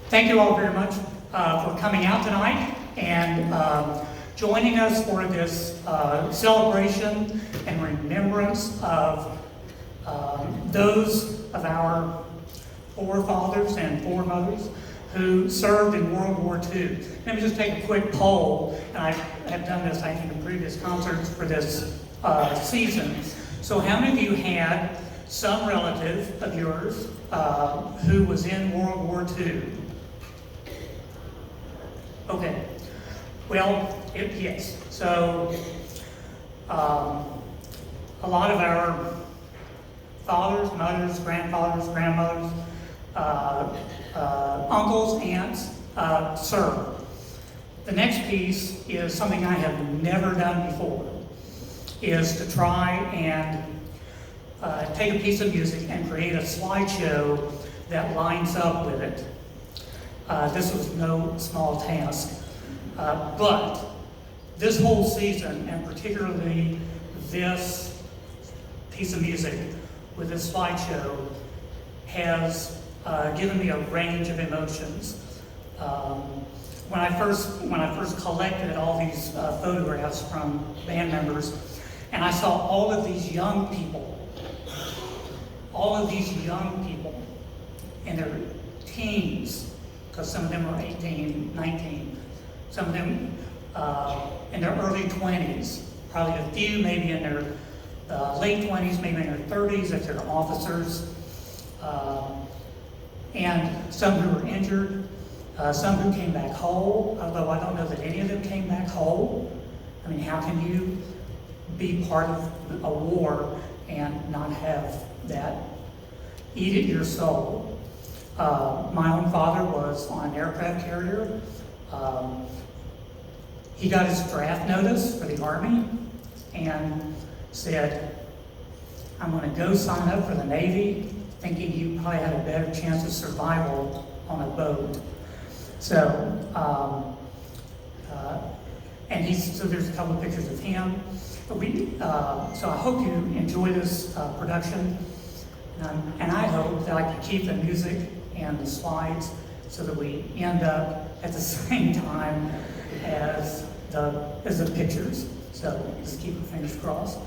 Thank you all very much for coming out tonight and joining us for this celebration and remembrance of those of our forefathers and foremothers who served in World War II. Let me just take a quick poll, and I have done this, I think, in previous concerts for this season. So how many of you had some relative of yours who was in World War II? Okay, well, yes. So a lot of our fathers, mothers, grandfathers, grandmothers, uncles, aunts served. The next piece is something I have never done before, is to try and take a piece of music and create a slideshow that lines up with it. This was no small task, but this whole season, and particularly this piece of music with this slideshow, has given me a range of emotions. When I first collected all these photographs from band members, and I saw all of these young people in their teens, because some of them were 18, 19, some of them in their early 20s, probably a few maybe in their late 20s, maybe in their 30s if they're officers, and some who were injured, some who came back whole, although I don't know that any of them came back whole. I mean, how can you be part of a war and not have that eat at your soul? My own father was on an aircraft carrier. He got his draft notice for the Army and said, I'm going to go sign up for the Navy, thinking you probably had a better chance of survival on a boat. So, so there's a couple of pictures of him. So I hope you enjoy this production, and I hope that I can keep the music and the slides so that we end up at the same time as the pictures. So just keep your fingers crossed.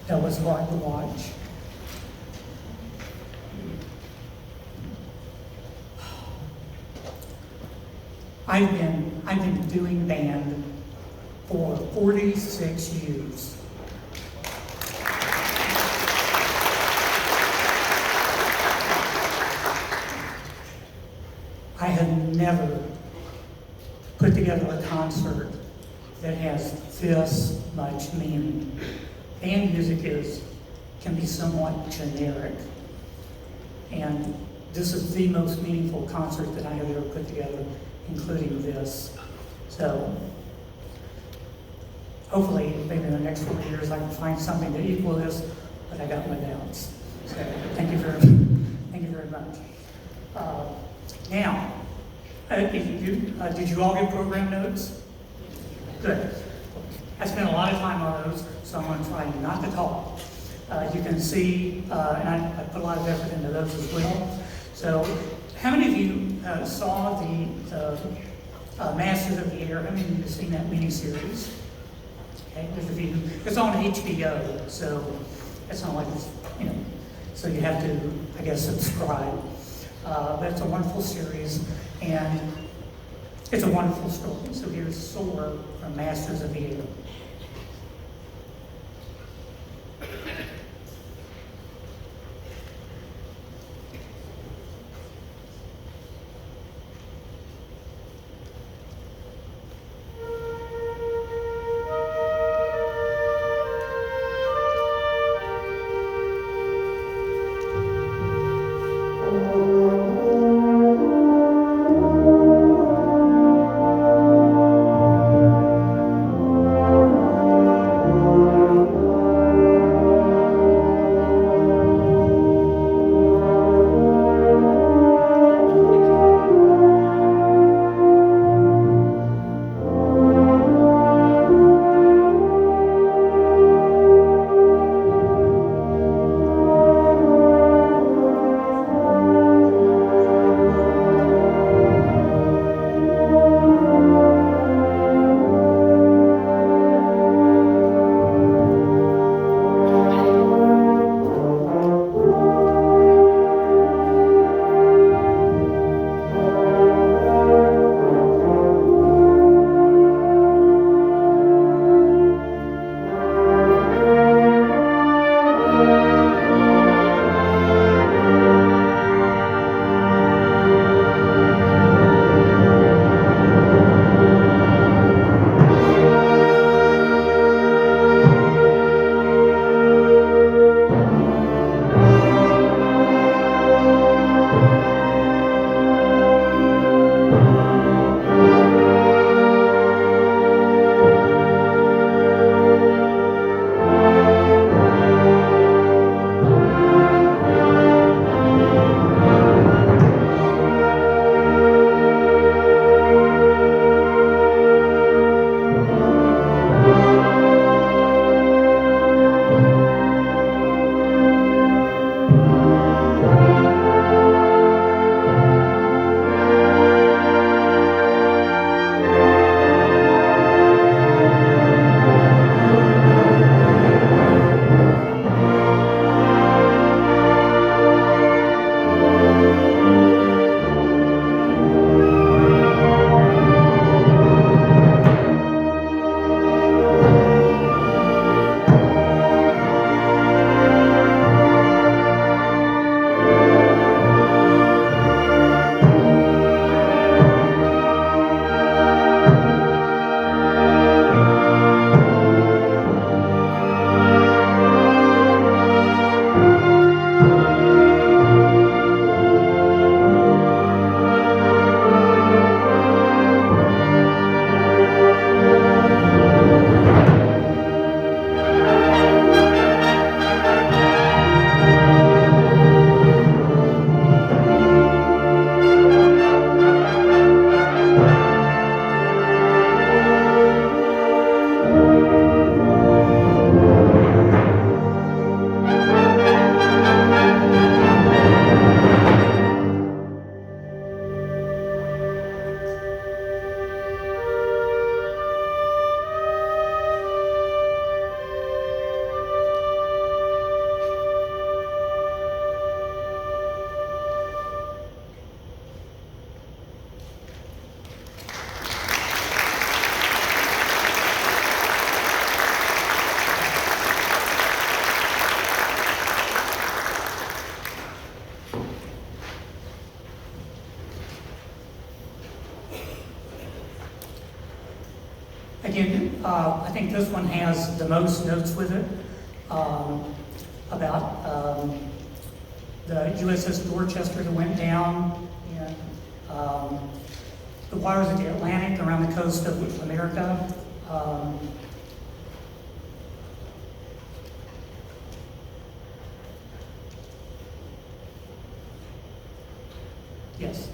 that was hard to watch. I've been doing band for 46 years. I have never put together a concert that has this much meaning. Band music can be somewhat generic, and this is the most meaningful concert that I have ever put together, including this. So hopefully, maybe in the next 4 years, I can find something to equal this, but I got my doubts. So thank you very much. Now, did you all get program notes? Good. I spent a lot of time on those, so I'm going to try not to talk. You can see, and I put a lot of effort into those as well. So, how many of you saw the Masters of the Air? How many of you have seen that miniseries? Okay, there's a few. It's on HBO, so it's not like it's, so you have to, I guess, subscribe. But it's a wonderful series, and it's a wonderful story. So here's Soar from Masters of the Air. again, I think this one has the most notes with it about the USS Dorchester that went down, and the waters of the Atlantic around the coast of America. Yes.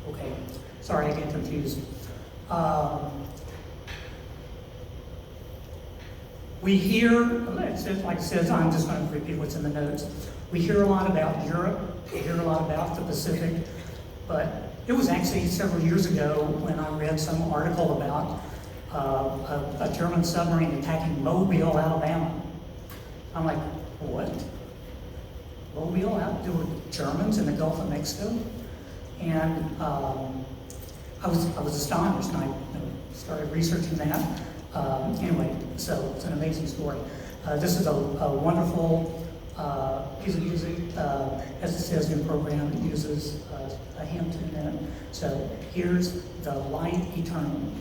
Okay, sorry, I get confused. We hear, like it says, I'm just going to repeat what's in the notes. We hear a lot about Europe, we hear a lot about the Pacific, but it was actually several years ago when I read some article about a German submarine attacking Mobile, Alabama. I'm like, what? Mobile? There were Germans in the Gulf of Mexico? And I was astonished, and I started researching that. Anyway, so it's an amazing story. This is a wonderful piece of music. As it says in the program, it uses a hymn tune in it. So here's The Light Eternal.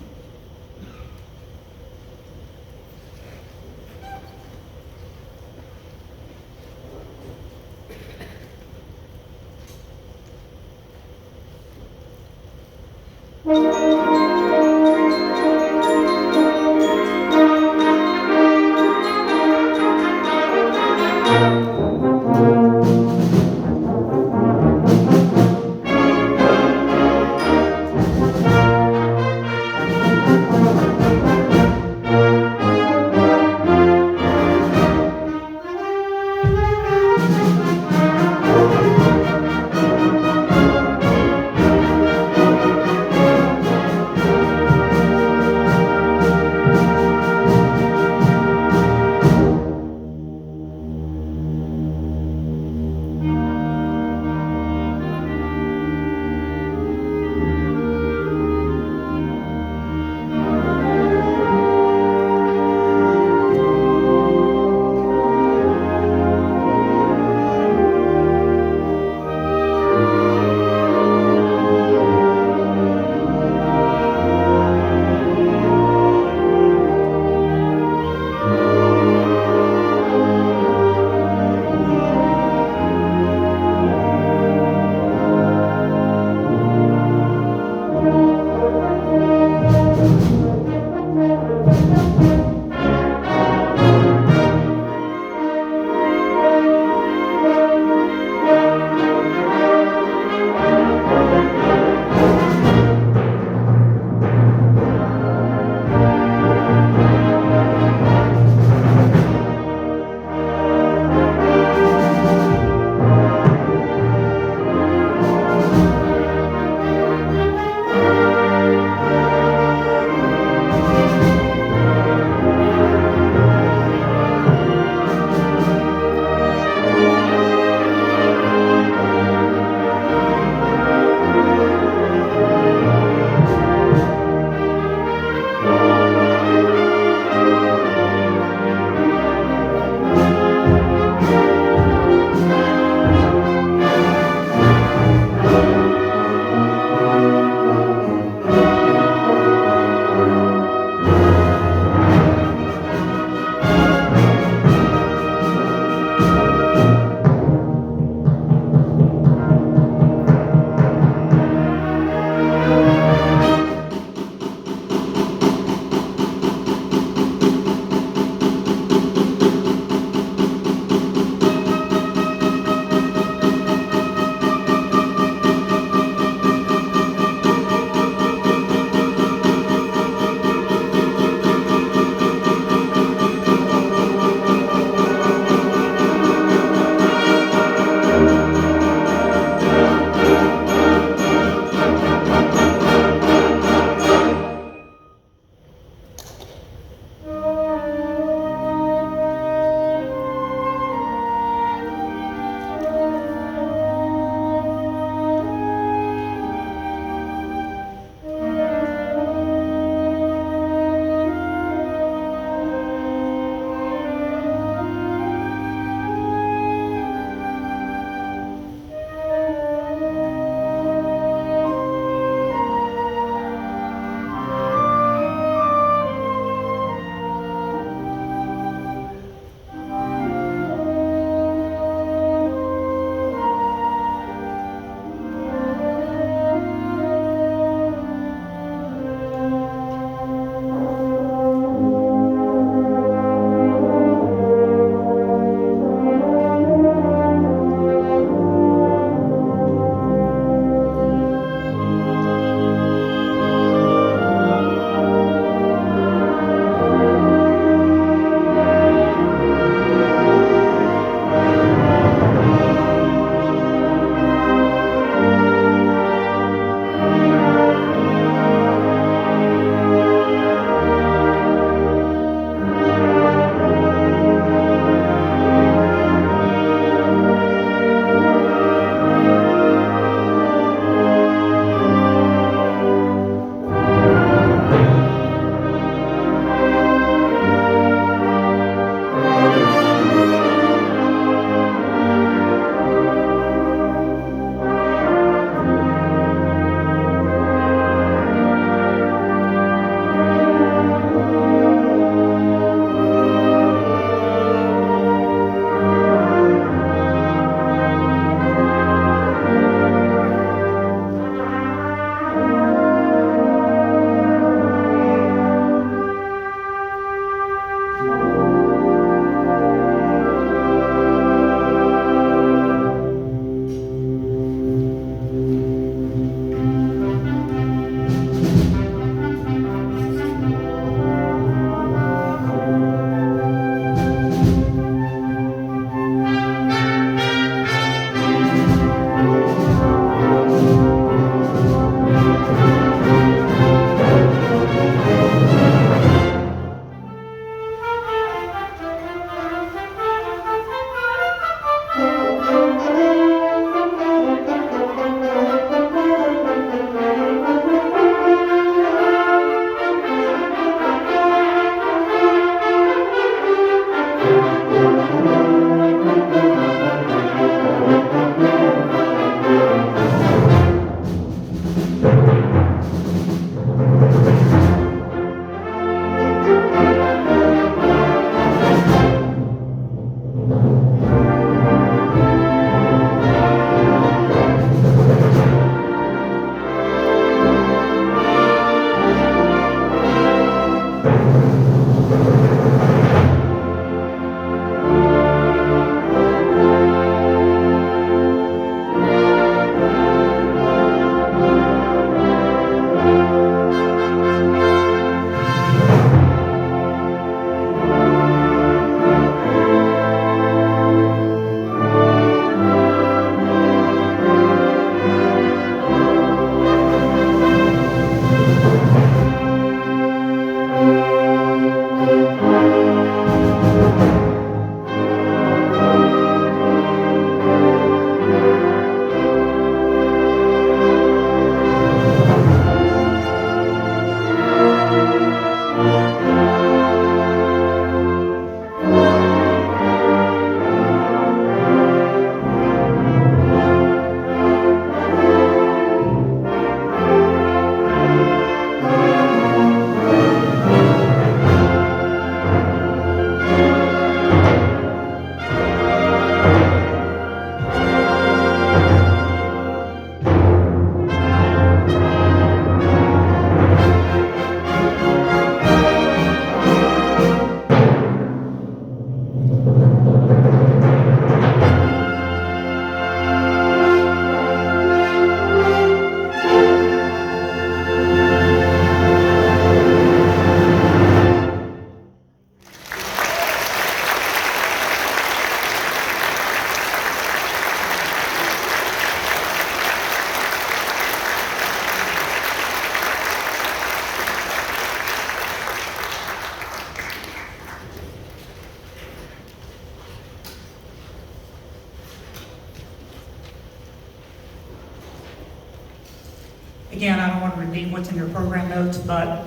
again, I don't want to repeat what's in your program notes, but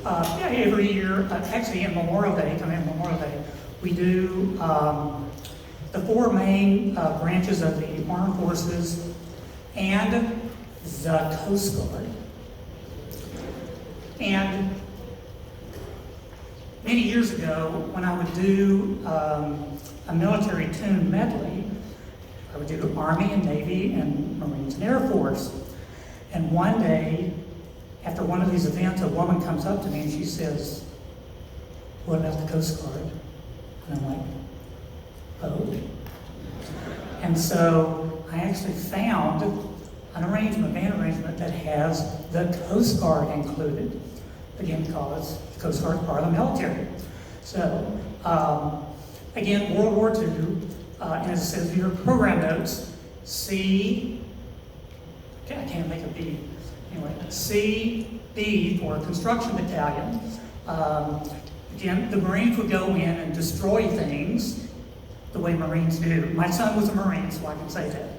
every year, actually in Memorial Day, we do the four main branches of the Armed Forces and the Coast Guard. And many years ago, when I would do a military tune medley, I would do Army and Navy and Marines and Air Force. And one day, after one of these events, a woman comes up to me and she says, "What about the Coast Guard?" And I'm like, "Oh." And so I actually found an band arrangement that has the Coast Guard included. Again, because the Coast Guard is part of the military. So, again, World War II, and as it says in your program notes, I can't make a B. Anyway, CB for Construction Battalion. Again, the Marines would go in and destroy things the way Marines do. My son was a Marine, so I can say that.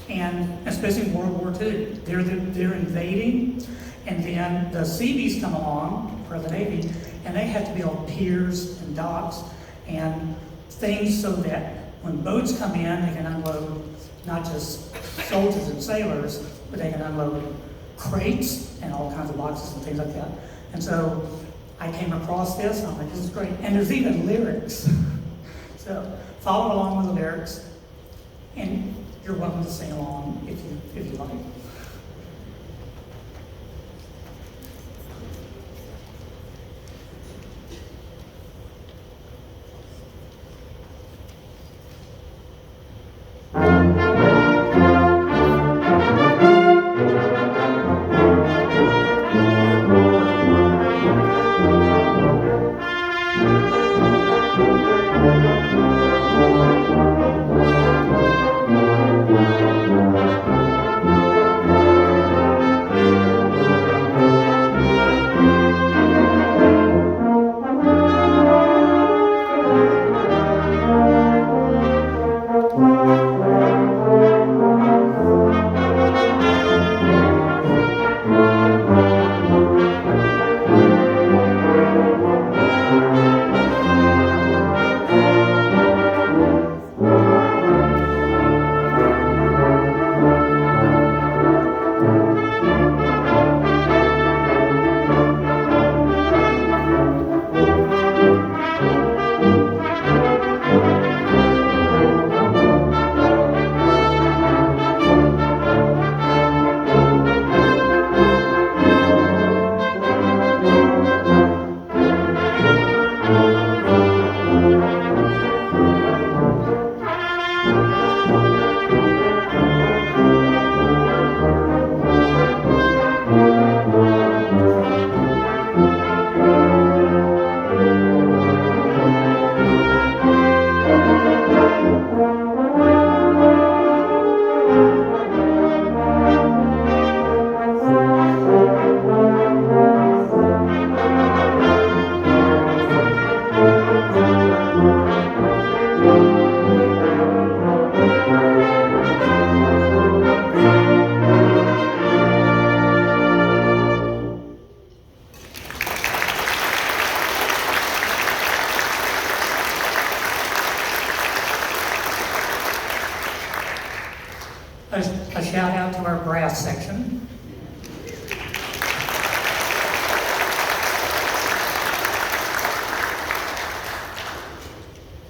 And especially in World War II, they're invading, and then the Seabees come along, for the Navy, and they have to build piers and docks and things so that when boats come in, they can unload not just soldiers and sailors, but they can unload crates and all kinds of boxes and things like that. And so I came across this, and I'm like, this is great. And there's even lyrics. So follow along with the lyrics, and you're welcome to sing along if you like. A shout out to our brass section.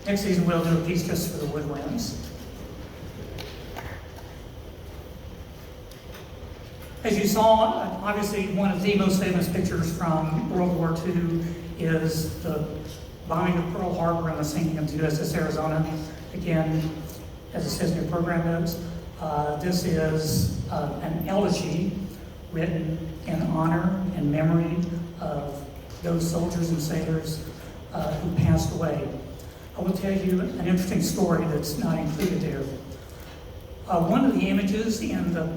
Next season we'll do a piece just for the woodwinds. As you saw, obviously one of the most famous pictures from World War II is the bombing of Pearl Harbor and the sinking of the USS Arizona. Again, as it says in your program notes, this is an elegy written in honor and memory of those soldiers and sailors who passed away. I will tell you an interesting story that's not included there. One of the images in the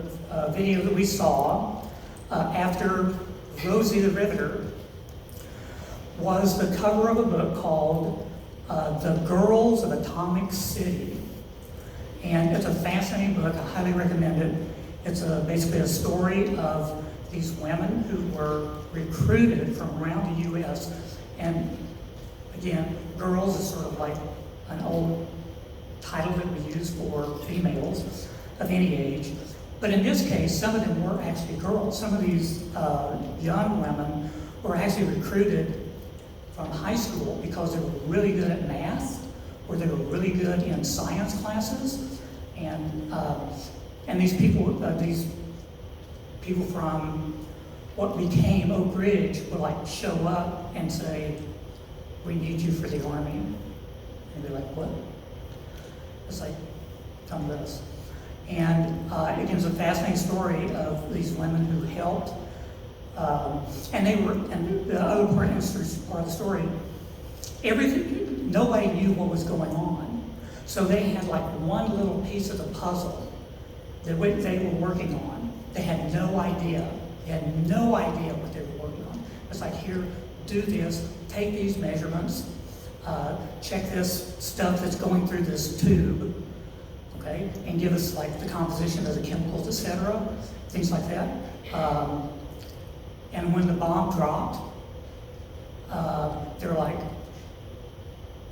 video that we saw after Rosie the Riveter was the cover of a book called The Girls of Atomic City. And it's a fascinating book. I highly recommend it. It's basically a story of these women who were recruited from around the U.S. And again, girls is sort of like an old title that we use for females of any age. But in this case, some of them were actually girls. Some of these young women were actually recruited from high school because they were really good at math, or they were really good in science classes, and these people from what became Oak Ridge would like show up and say, "We need you for the Army," and they're like, "What?" It's like, "Come with us." And it gives a fascinating story of these women who helped, and the other part of the story, everything, nobody knew what was going on. So they had like one little piece of the puzzle that they were working on. They had no idea. They had no idea what they were working on. It's like, here, do this, take these measurements, check this stuff that's going through this tube, okay, and give us like the composition of the chemicals, etc., things like that. And when the bomb dropped, they're like,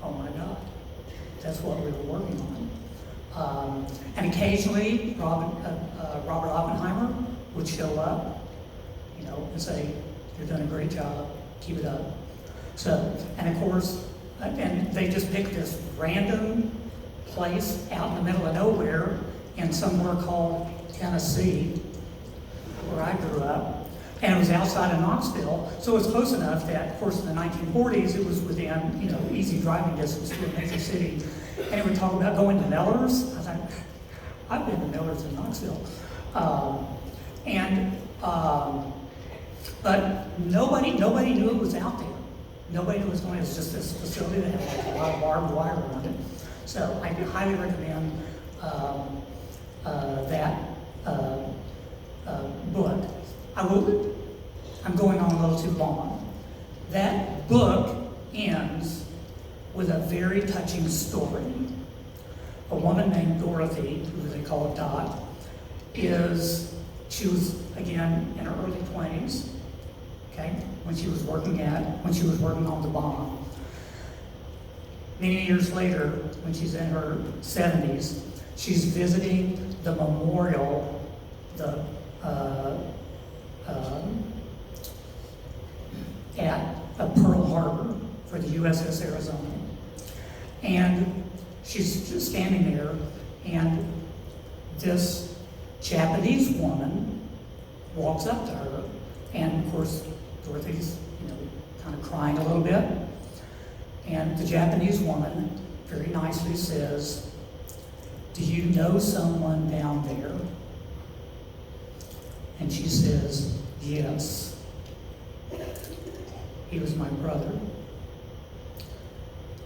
"Oh my God, that's what we were working on." And occasionally, Robert Oppenheimer would show up, and say, "You're doing a great job, keep it up." So, and of course, and they just picked this random place out in the middle of nowhere in somewhere called Tennessee, where I grew up. And it was outside of Knoxville, so it was close enough that, of course, in the 1940s, it was within, easy driving distance to a major city. And it would talk about going to Miller's. I thought, I've been to Miller's in Knoxville. But nobody knew it was out there. Nobody knew it was going. It was just this facility that had like a lot of barbed wire around it. So I highly recommend that book. I'm going on a little too long. That book ends with a very touching story. A woman named Dorothy, who they call Dot, she was again in her early 20s, okay, when she was working on the bomb. Many years later, when she's in her 70s, she's visiting the memorial, at Pearl Harbor for the USS Arizone. And she's just standing there, and this Japanese woman walks up to her, and of course, Dorothy's, kind of crying a little bit. And the Japanese woman very nicely says, "Do you know someone down there?" And she says, "Yes. He was my brother."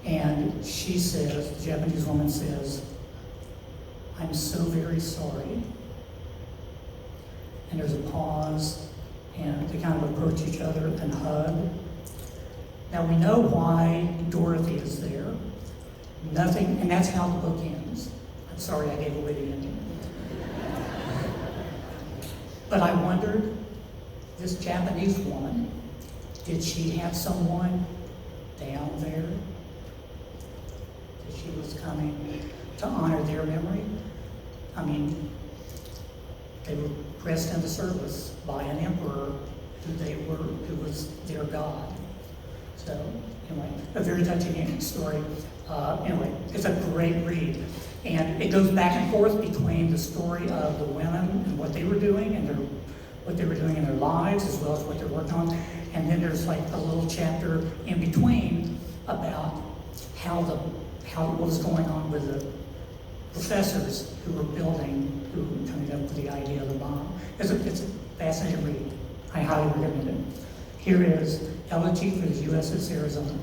And she says, the Japanese woman says, "I'm so very sorry." And there's a pause, and they kind of approach each other and hug. Now we know why Dorothy is there. Nothing, and that's how the book ends. I'm sorry I gave away the ending. But I wondered, this Japanese woman, did she have someone down there that she was coming to honor their memory? I mean, they were pressed into service by an emperor who was their god. So anyway, a very touching story. Anyway, it's a great read. And it goes back and forth between the story of the women and what they were doing and what they were doing in their lives, as well as what they're working on. And then there's like a little chapter in between about what was going on with the professors who were coming up with the idea of the bomb. It's a fascinating read. I highly recommend it. Here is Elegy for the USS Arizone.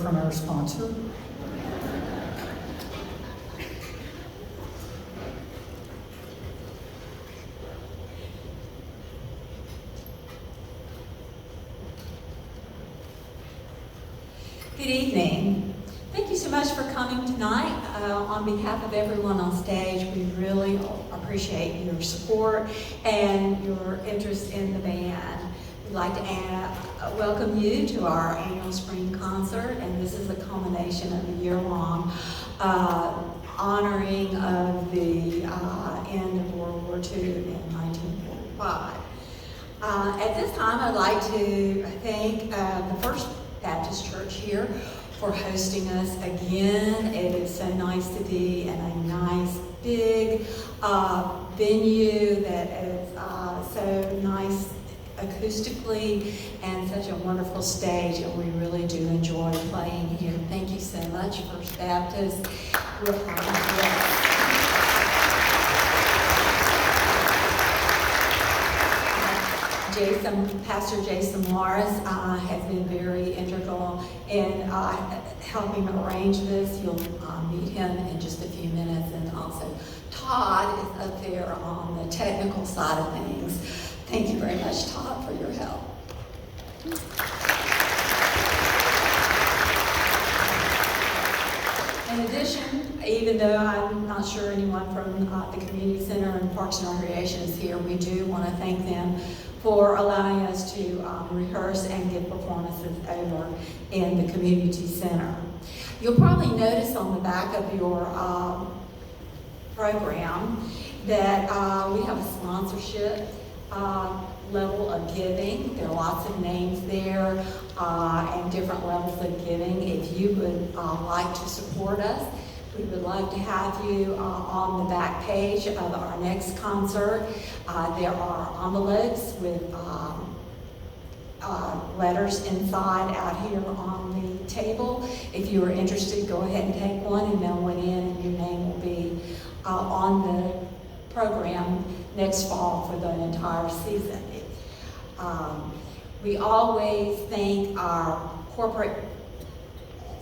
from our sponsor. Good evening. Thank you so much for coming tonight. On behalf of everyone on stage, we really appreciate your support and your interest in the band. We'd like to welcome you to our annual spring concert, and this is a culmination of a year-long honoring of the end of World War II in 1945. At this time, I'd like to thank the First Baptist Church here for hosting us again. It is so nice to be in a nice big venue that is so nice acoustically and such a wonderful stage, and we really do enjoy playing here. Thank you so much, First Baptist. We're proud of you. Pastor Jason Morris has been very integral in helping arrange this. You'll meet him in just a few minutes, and also Todd is up there on the technical side of things. Thank you very much, Todd, for your help. In addition, even though I'm not sure anyone from the Community Center and Parks and Recreation is here, we do want to thank them for allowing us to rehearse and give performances over in the Community Center. You'll probably notice on the back of your program that we have a sponsorship level of giving. There are lots of names there and different levels of giving. If you would like to support us, we would love to have you on the back page of our next concert. There are envelopes with letters inside out here on the table. If you are interested, go ahead and take one and mail one in, and your name will be on the program next fall for the entire season. We always thank our corporate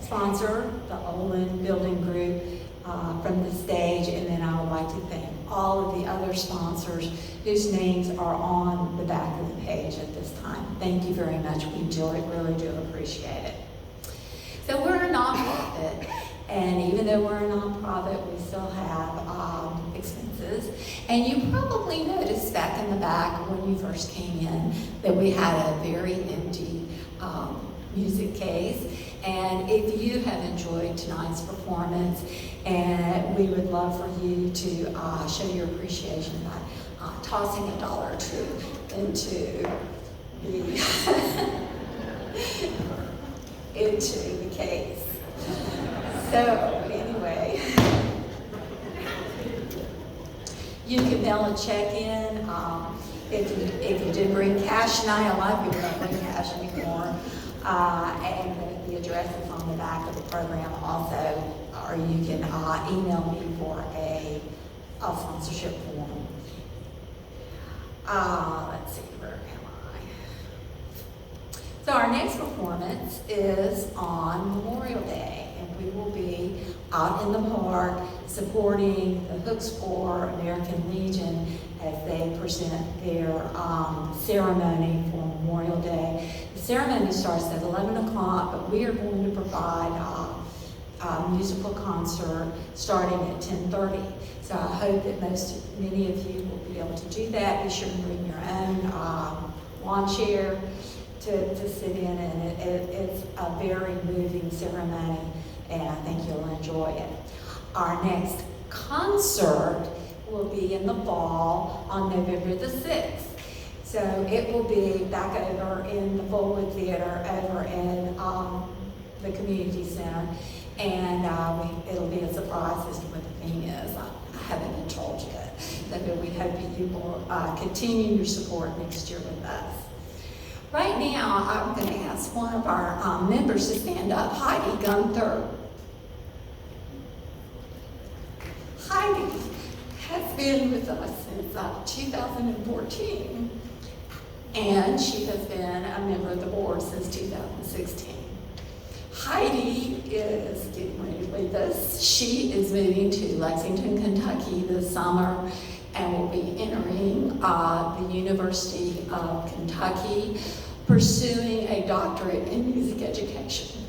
sponsor, the Olin Building Group, from the stage, and then I would like to thank all of the other sponsors whose names are on the back of the page at this time. Thank you very much. We really do appreciate it. So we're a nonprofit, and even though we're a nonprofit, we still have expenses. And you probably noticed back in the back when you first came in that we had a very empty music case. And if you have enjoyed tonight's performance, and we would love for you to show your appreciation by tossing $1 or $2 into the case. So anyway, you can mail a check in. If you did bring cash tonight, a lot of people don't bring cash anymore. And the address is on the back of the program also, or you can email me for a sponsorship form. Let's see, where am I? So our next performance is on Memorial Day, and we will be out in the park supporting the Hooks for American Legion as they present their ceremony for Memorial Day. The ceremony starts at 11 o'clock, but we are going to provide a musical concert starting at 10:30. So I hope that many of you will be able to do that. Be sure to bring your own lawn chair to sit in, and it's a very moving ceremony, and I think you'll enjoy it. Our next concert will be in the fall on November the 6th. So it will be back over in the Fullwood Theater over in the Community Center, and it'll be a surprise as to what the theme is. I haven't been told yet, so we hope that you will continue your support next year with us. Right now, I'm going to ask one of our members to stand up, Heidi Gunther. Heidi has been with us since 2014, and she has been a member of the board since 2016. Heidi is getting ready to leave us. She is moving to Lexington, Kentucky this summer and will be entering the University of Kentucky, pursuing a doctorate in music education.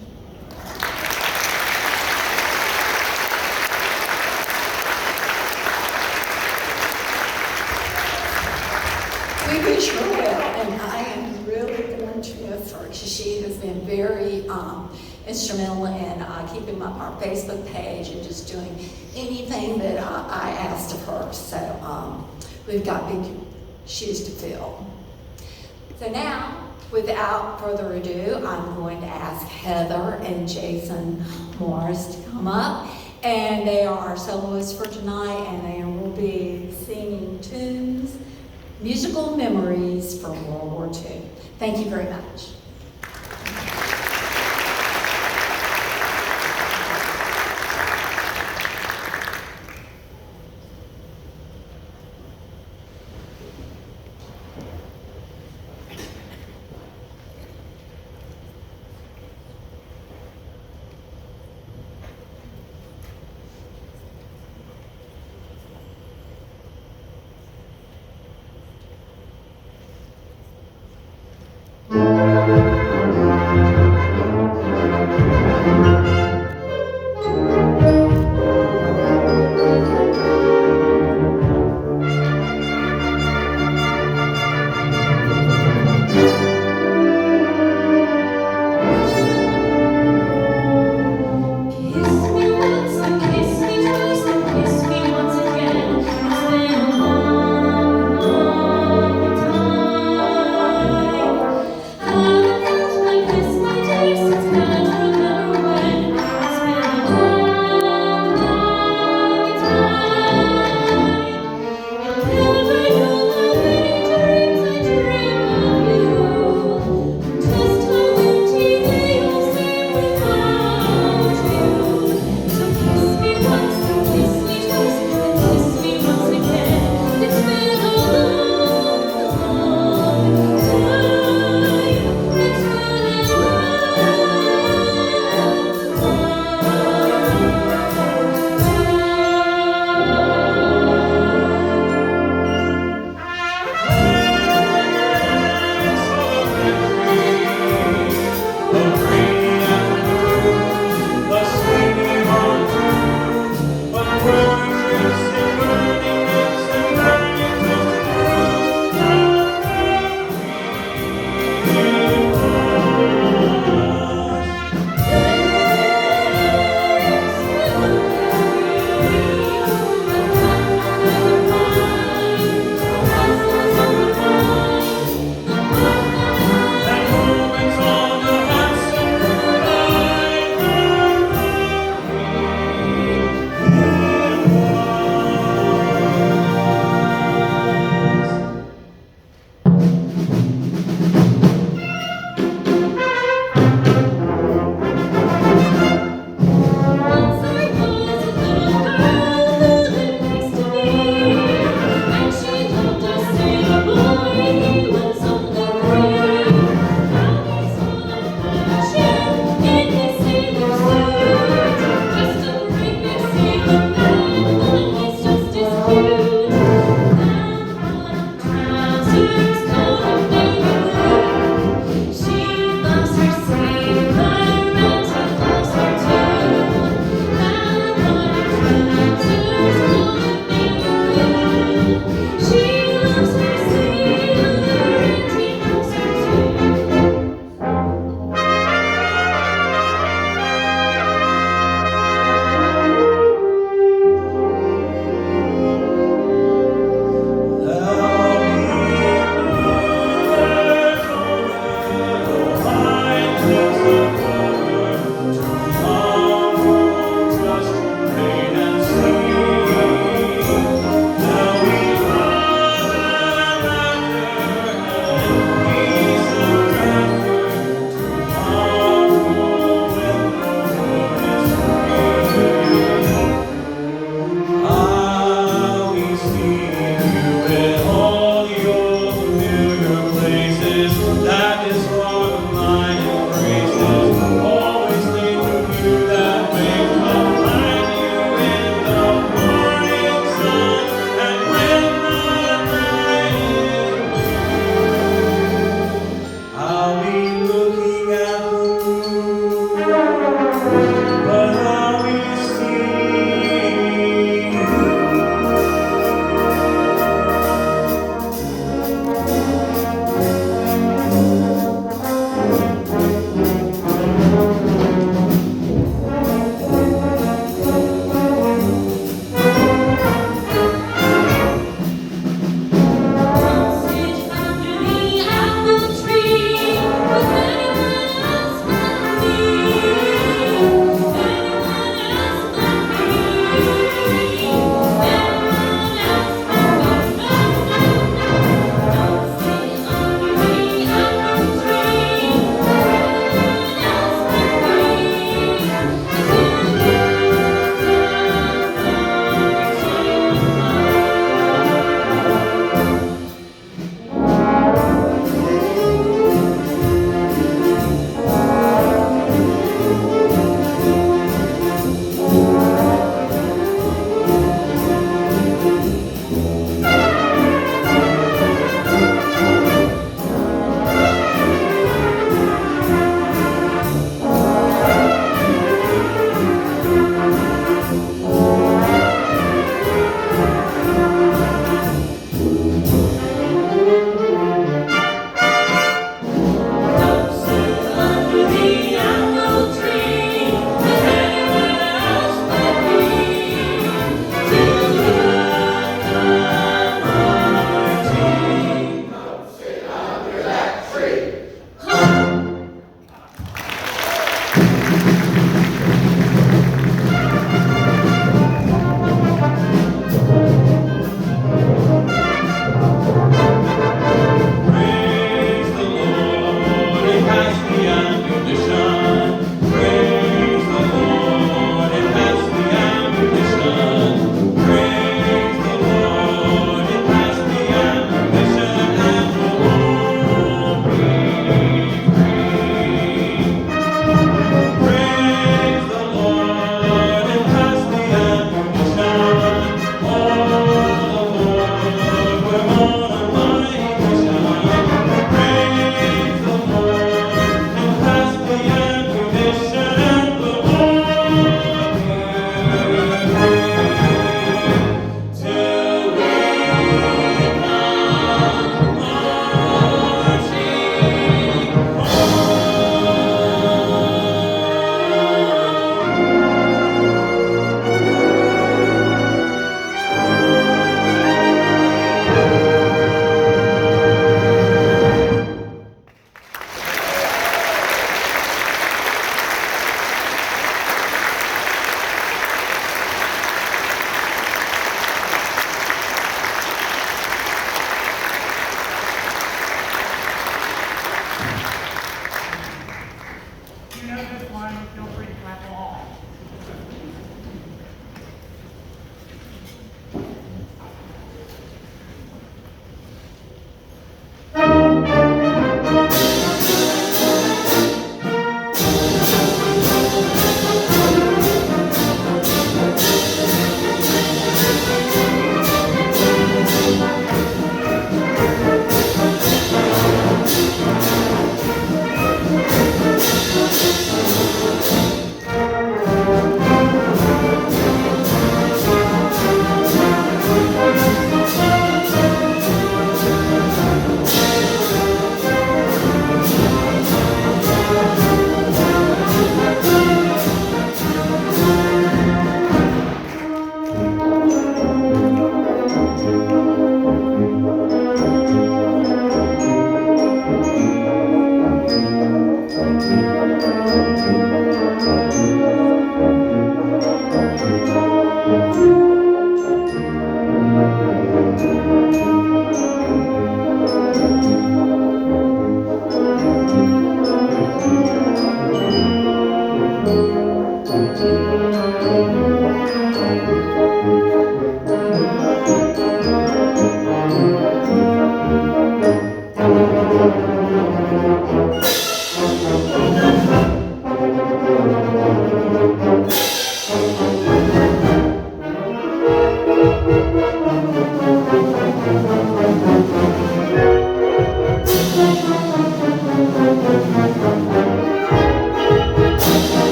We wish her well, and I am really going to miss her. She has been very instrumental in keeping up our Facebook page and just doing anything that I asked of her. So we've got big shoes to fill. So now, without further ado, I'm going to ask Heather and Jason Morris to come up. And they are our soloists for tonight, and they will be singing tunes, musical memories from World War II. Thank you very much. Thank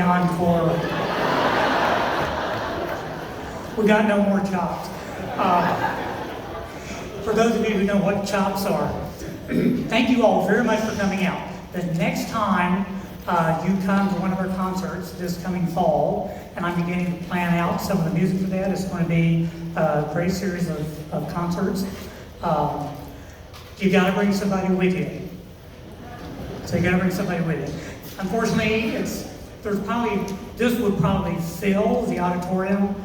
encore. We got no more chops. For those of you who know what chops are, thank you all very much for coming out. The next time you come to one of our concerts this coming fall, and I'm beginning to plan out some of the music for that. It's going to be a great series of concerts. You got to bring somebody with you. So you got to bring somebody with you. Unfortunately, this would probably fill the auditorium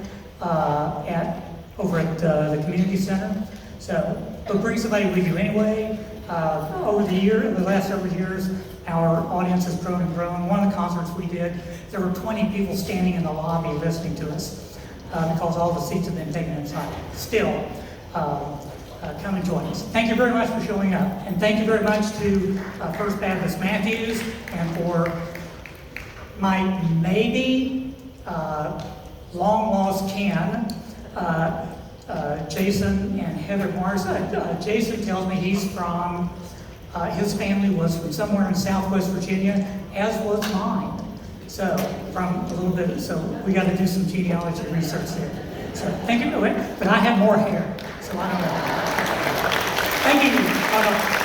over at the community center. So, but bring somebody with you anyway. Over the last several years, our audience has grown and grown. One of the concerts we did, there were 20 people standing in the lobby listening to us because all the seats have been taken inside. Still, come and join us. Thank you very much for showing up. And thank you very much to First Baptist Matthews and for my maybe long-lost kin, Jason and Heather Morris. Jason tells me he's from, his family was from somewhere in Southwest Virginia, as was mine. So, from a little bit, so we got to do some genealogy research there. So, thank you, but I have more hair, so I don't know. Thank you.